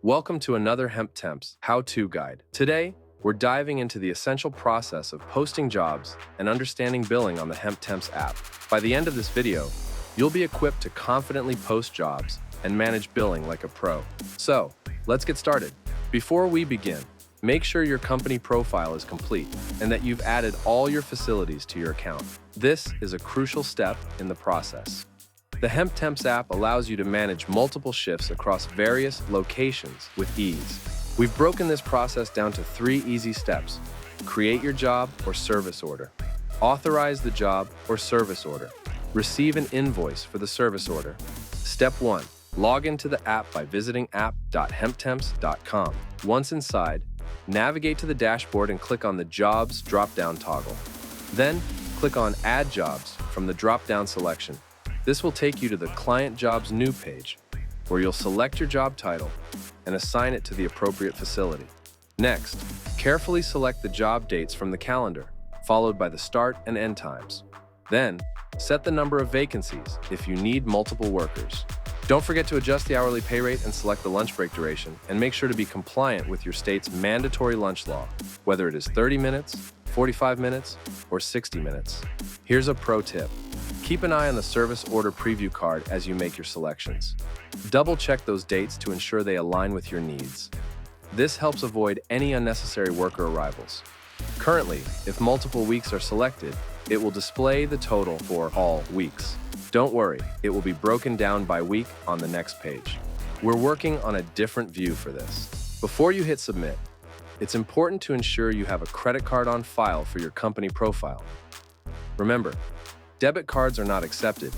Welcome to another Hemp Temps how-to guide. Today, we're diving into the essential process of posting jobs and understanding billing on the Hemp Temps app. By the end of this video, you'll be equipped to confidently post jobs and manage billing like a pro. So, let's get started. Before we begin, make sure your company profile is complete and that you've added all your facilities to your account. This is a crucial step in the process. The Hemp Temps app allows you to manage multiple shifts across various locations with ease. We've broken this process down to 3 easy steps: create your job or service order, authorize the job or service order, receive an invoice for the service order. Step 1. Log into the app by visiting app.hemptemps.com. Once inside, navigate to the dashboard and click on the Jobs drop-down toggle. Then, click on Add Jobs from the drop-down selection. This will take you to the Client Jobs New page, where you'll select your job title and assign it to the appropriate facility. Next, carefully select the job dates from the calendar, followed by the start and end times. Then, set the number of vacancies if you need multiple workers. Don't forget to adjust the hourly pay rate and select the lunch break duration, and make sure to be compliant with your state's mandatory lunch law, whether it is 30 minutes, 45 minutes, or 60 minutes. Here's a pro tip. Keep an eye on the service order preview card as you make your selections. Double-check those dates to ensure they align with your needs. This helps avoid any unnecessary worker arrivals. Currently, if multiple weeks are selected, it will display the total for all weeks. Don't worry, it will be broken down by week on the next page. We're working on a different view for this. Before you hit submit, it's important to ensure you have a credit card on file for your company profile. Remember, debit cards are not accepted.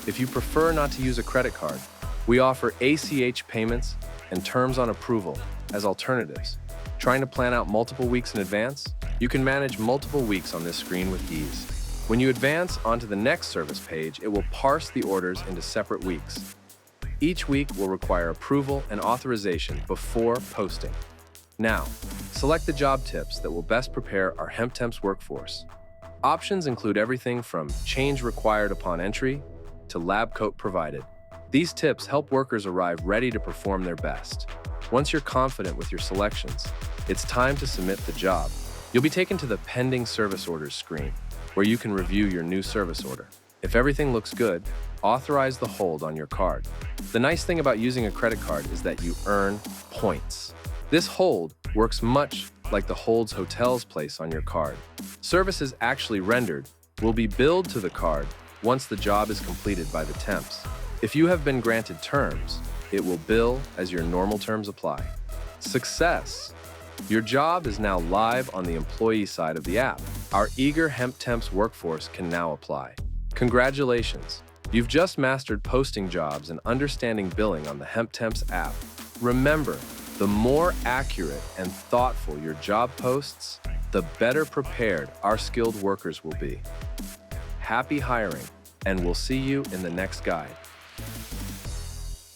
If you prefer not to use a credit card, we offer ACH payments and terms on approval as alternatives. Trying to plan out multiple weeks in advance? You can manage multiple weeks on this screen with ease. When you advance onto the next service page, it will parse the orders into separate weeks. Each week will require approval and authorization before posting. Now, select the job tips that will best prepare our Hemp Temps workforce. Options include everything from change required upon entry to lab coat provided. These tips help workers arrive ready to perform their best. Once you're confident with your selections, it's time to submit the job. You'll be taken to the Pending Service Orders screen, where you can review your new service order. If everything looks good, authorize the hold on your card. The nice thing about using a credit card is that you earn points. This hold works much like the holds hotels place on your card. Services actually rendered will be billed to the card once the job is completed by the temps. If you have been granted terms, it will bill as your normal terms apply. Success! Your job is now live on the employee side of the app. Our eager Hemp Temps workforce can now apply. Congratulations! You've just mastered posting jobs and understanding billing on the Hemp Temps app. Remember, the more accurate and thoughtful your job posts, the better prepared our skilled workers will be. Happy hiring, and we'll see you in the next guide.